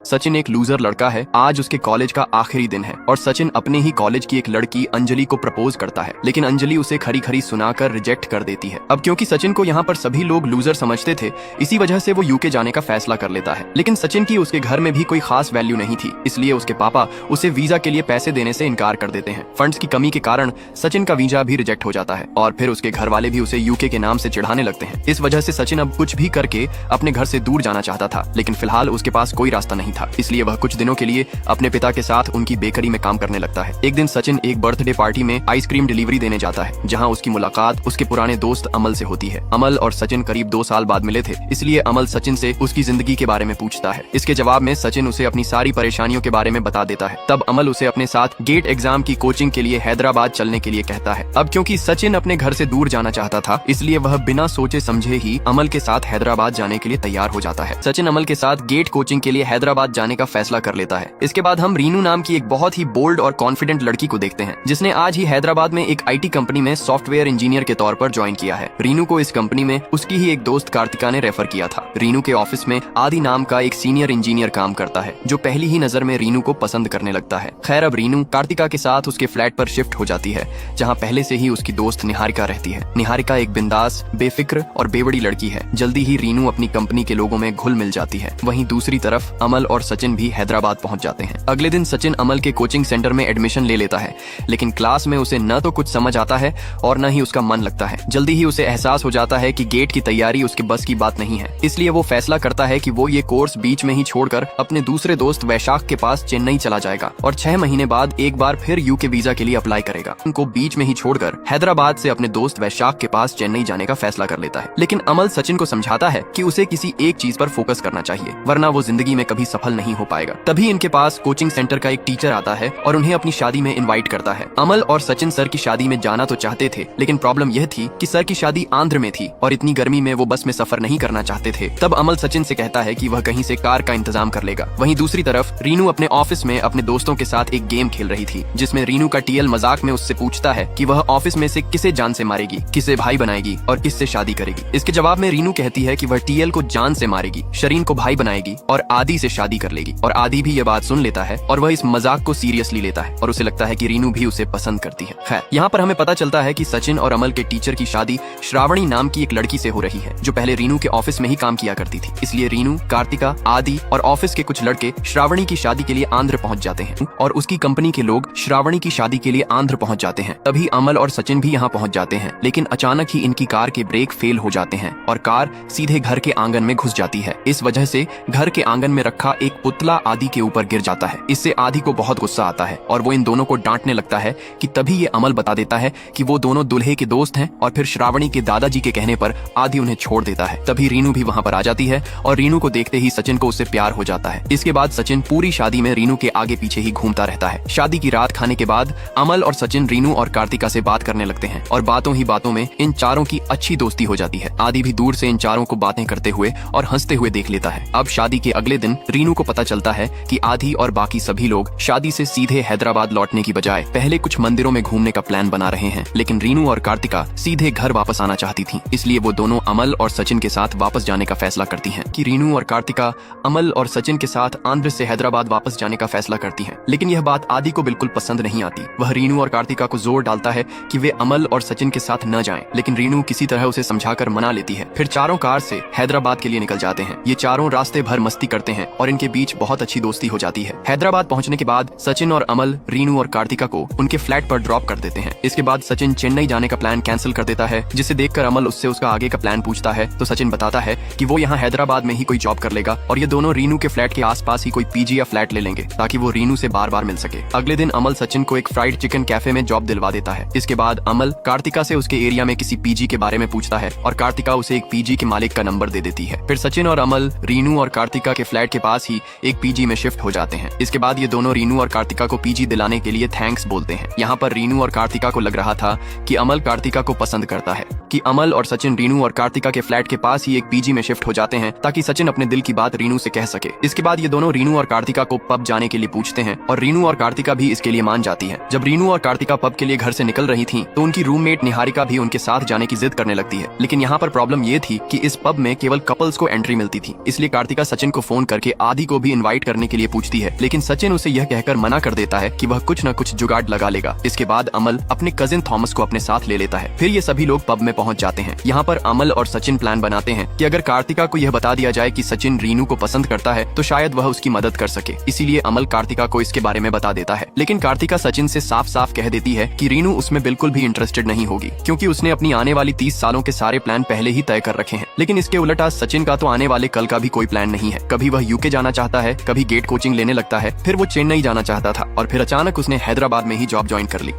सचिन एक लूजर लड़का है। आज उसके कॉलेज का आखिरी दिन है और सचिन अपने ही कॉलेज की एक लड़की अंजलि को प्रपोज करता है, लेकिन अंजलि उसे खरी खरी सुनाकर रिजेक्ट कर देती है। अब क्योंकि सचिन को यहाँ पर सभी लोग लूजर समझते थे, इसी वजह से वो यूके जाने का फैसला कर लेता है। लेकिन सचिन की उसके घर में भी कोई खास वैल्यू नहीं थी, इसलिए उसके पापा उसे वीजा के लिए पैसे देने से इनकार कर देते हैं। फंड्स की कमी के कारण सचिन का वीजा भी रिजेक्ट हो जाता है और फिर उसके घर वाले भी उसे यूके के नाम से चिढ़ाने लगते हैं। इस वजह से सचिन अब कुछ भी करके अपने घर से दूर जाना चाहता था, लेकिन फिलहाल उसके पास कोई रास्ता नहीं था, इसलिए वह कुछ दिनों के लिए अपने पिता के साथ उनकी बेकरी में काम करने लगता है। एक दिन सचिन एक बर्थडे पार्टी में आइसक्रीम डिलीवरी देने जाता है, जहां उसकी मुलाकात उसके पुराने दोस्त अमल से होती है। अमल और सचिन करीब 2 साल बाद मिले थे, इसलिए अमल सचिन से उसकी जिंदगी के बारे में पूछता है। इसके जवाब में सचिन उसे अपनी सारी परेशानियों के बारे में बता देता है। तब अमल उसे अपने साथ गेट एग्जाम की कोचिंग के लिए हैदराबाद चलने के लिए कहता है। अब क्योंकि सचिन अपने घर से दूर जाना चाहता था, इसलिए वह बिना सोचे समझे ही अमल के साथ हैदराबाद जाने के लिए तैयार हो जाता है। सचिन अमल के साथ गेट कोचिंग के लिए हैदराबाद जाने का फैसला कर लेता है। इसके बाद हम रीनू नाम की एक बहुत ही बोल्ड और कॉन्फिडेंट लड़की को देखते हैं, जिसने आज ही हैदराबाद में एक आईटी कंपनी में सॉफ्टवेयर इंजीनियर के तौर पर ज्वाइन किया है। रीनू को इस कंपनी में उसकी ही एक दोस्त कार्तिका ने रेफर किया था। रीनू के ऑफिस में आदि नाम का एक सीनियर इंजीनियर काम करता है, जो पहली ही नजर में रीनू को पसंद करने लगता है। खैर, अब रीनू कार्तिका के साथ उसके फ्लैट पर शिफ्ट हो जाती है, जहाँ पहले से ही उसकी दोस्त निहारिका रहती है। निहारिका एक बिंदास, बेफिक्र और बेवड़ी लड़की है। जल्दी ही रीनू अपनी कंपनी के लोगों में घुल मिल जाती है। वहीं दूसरी तरफ अमल और सचिन भी हैदराबाद पहुंच जाते हैं। अगले दिन सचिन अमल के कोचिंग सेंटर में एडमिशन ले लेता है, लेकिन क्लास में उसे न तो कुछ समझ आता है और न ही उसका मन लगता है। जल्दी ही उसे एहसास हो जाता है कि गेट की तैयारी उसके बस की बात नहीं है, इसलिए वो फैसला करता है कि वो ये कोर्स बीच में ही छोड़कर अपने दूसरे दोस्त वैशाख के पास चेन्नई चला जाएगा और 6 महीने बाद एक बार फिर यूके वीजा के लिए अप्लाई करेगा। उनको बीच में ही छोड़कर हैदराबाद से अपने दोस्त वैशाख के पास चेन्नई जाने का फैसला कर लेता है। लेकिन अमल सचिन को समझाता है कि उसे किसी एक चीज पर फोकस करना चाहिए, वरना वो जिंदगी में कभी सफल नहीं हो पाएगा। तभी इनके पास कोचिंग सेंटर का एक टीचर आता है और उन्हें अपनी शादी में इनवाइट करता है। अमल और सचिन सर की शादी में जाना तो चाहते थे, लेकिन प्रॉब्लम यह थी कि सर की शादी आंध्र में थी और इतनी गर्मी में वो बस में सफर नहीं करना चाहते थे। तब अमल सचिन से कहता है कि वह कहीं से कार का इंतजाम कर लेगा। वहीं दूसरी तरफ रीनू अपने ऑफिस में अपने दोस्तों के साथ एक गेम खेल रही थी, जिसमें रीनू का टीएल मजाक में उससे पूछता है कि वह ऑफिस में से किसे जान से मारेगी, किसे भाई बनाएगी और किससे शादी करेगी। इसके जवाब में रीनू कहती है कि वह टीएल को जान से मारेगी, शरीन को भाई बनाएगी और आदि से शादी कर लेगी। और आदि भी ये बात सुन लेता है और वह इस मजाक को सीरियसली लेता है और उसे लगता है कि रीनू भी उसे पसंद करती है। खैर, यहाँ पर हमें पता चलता है कि सचिन और अमल के टीचर की शादी श्रावणी नाम की एक लड़की से हो रही है, जो पहले रीनू के ऑफिस में ही काम किया करती थी। इसलिए रीनू, कार्तिका, आदि और ऑफिस के कुछ लड़के श्रावणी की शादी के लिए आंध्र पहुंच जाते हैं और उसकी कंपनी के लोग श्रावणी की शादी के लिए आंध्र पहुंच जाते हैं। तभी अमल और सचिन भी यहाँ पहुंच जाते हैं, लेकिन अचानक ही इनकी कार के ब्रेक फेल हो जाते हैं और कार सीधे घर के आंगन में घुस जाती है। इस वजह से घर के आंगन में रखा एक पुतला आदि के ऊपर गिर जाता है। इससे आदि को बहुत गुस्सा आता है और वो इन दोनों को डांटने लगता है कि तभी ये अमल बता देता है कि वो दोनों दुल्हे के दोस्त हैं और फिर श्रावणी के दादाजी के कहने पर आदि उन्हें छोड़ देता है। तभी रीनू भी वहाँ पर आ जाती है और रीनू को देखते ही सचिन को उससे प्यार हो जाता है। इसके बाद सचिन पूरी शादी में रीनू के आगे पीछे ही घूमता रहता है। शादी की रात खाने के बाद अमल और सचिन रीनू और कार्तिका से बात करने लगते हैं और बातों ही बातों में इन चारों की अच्छी दोस्ती हो जाती है। आदि भी दूर से इन चारों को बातें करते हुए और हंसते हुए देख लेता है। अब शादी के अगले दिन रीनू को पता चलता है कि आदि और बाकी सभी लोग शादी से सीधे हैदराबाद लौटने की बजाय पहले कुछ मंदिरों में घूमने का प्लान बना रहे हैं, लेकिन रीनू और कार्तिका सीधे घर वापस आना चाहती थी। इसलिए वो दोनों अमल और सचिन के साथ वापस जाने का फैसला करती हैं कि रीनू और कार्तिका अमल और सचिन के साथ आंध्र से हैदराबाद वापस जाने का फैसला करती हैं। लेकिन यह बात आदि को बिल्कुल पसंद नहीं आती। वह रीनू और कार्तिका को जोर डालता है कि वे अमल और सचिन के साथ न जाएं, लेकिन रीनू किसी तरह उसे समझाकर मना लेती है। फिर चारों कार से हैदराबाद के लिए निकल जाते हैं। ये चारों रास्ते भर मस्ती करते हैं और इनके बीच बहुत अच्छी दोस्ती हो जाती है। हैदराबाद पहुंचने के बाद सचिन और अमल रीनू और कार्तिका को उनके फ्लैट पर ड्रॉप कर देते हैं। इसके बाद सचिन चेन्नई जाने का प्लान कैंसिल कर देता है, जिसे देखकर अमल उससे उसका आगे का प्लान पूछता है तो सचिन बताता है कि वो यहाँ हैदराबाद में ही कोई जॉब कर लेगा और ये दोनों रीनू के फ्लैट के आसपास ही कोई पीजी या फ्लैट ले लेंगे, ताकि वो रीनू से बार बार मिल सके। अगले दिन अमल सचिन को एक फ्राइड चिकन कैफे में जॉब दिलवा देता है। इसके बाद अमल कार्तिका से उसके एरिया में किसी पीजी के बारे में पूछता है और कार्तिका उसे एक पीजी के मालिक का नंबर दे देती है। फिर सचिन और अमल रीनू और कार्तिका के फ्लैट के पास ही एक पीजी में शिफ्ट हो जाते हैं। इसके बाद ये दोनों रीनू और कार्तिका को पीजी दिलाने के लिए थैंक्स बोलते हैं। यहाँ पर रीनू और कार्तिका को लग रहा था कि अमल कार्तिका को पसंद करता है, कि अमल और सचिन रीनू और कार्तिका के फ्लैट के पास ही एक पीजी में शिफ्ट हो जाते हैं ताकि सचिन अपने दिल की बात रीनू से कह सके। इसके बाद ये दोनों रीनू और कार्तिका को पब जाने के लिए पूछते हैं और रीनू और कार्तिका भी इसके लिए मान जाती है। जब रीनू और कार्तिका पब के लिए घर से निकल रही थी तो उनकी रूममेट निहारिका भी उनके साथ जाने की जिद करने लगती है। लेकिन यहाँ पर प्रॉब्लम ये थी कि इस पब में केवल कपल्स को एंट्री मिलती थी, इसलिए कार्तिका सचिन को फोन करके आदि को भी इनवाइट करने के लिए पूछती है, लेकिन सचिन उसे यह कहकर मना कर देता है कि वह कुछ न कुछ जुगाड़ लगा लेगा। इसके बाद अमल अपने कजिन थॉमस को अपने साथ ले लेता है। फिर ये सभी लोग पब में पहुंच जाते हैं। यहाँ पर अमल और सचिन प्लान बनाते हैं कि अगर कार्तिका को यह बता दिया जाए कि सचिन रीनू को पसंद करता है तो शायद वह उसकी मदद कर सके। इसीलिए अमल कार्तिका को इसके बारे में बता देता है, लेकिन कार्तिका सचिन से साफ साफ कह देती है कि रीनू उसमें बिल्कुल भी इंटरेस्टेड नहीं होगी, क्योंकि उसने अपनी आने वाली 30 सालों के सारे प्लान पहले ही तय कर रखे हैं। लेकिन इसके उलट आज सचिन का तो आने वाले कल का भी कोई प्लान नहीं है। कभी वह यूके जाना चाहता है, कभी गेट कोचिंग लेने लगता है, फिर वो चेन्नई जाना चाहता था और फिर अचानक उसने हैदराबाद में ही जॉब ज्वाइन कर ली।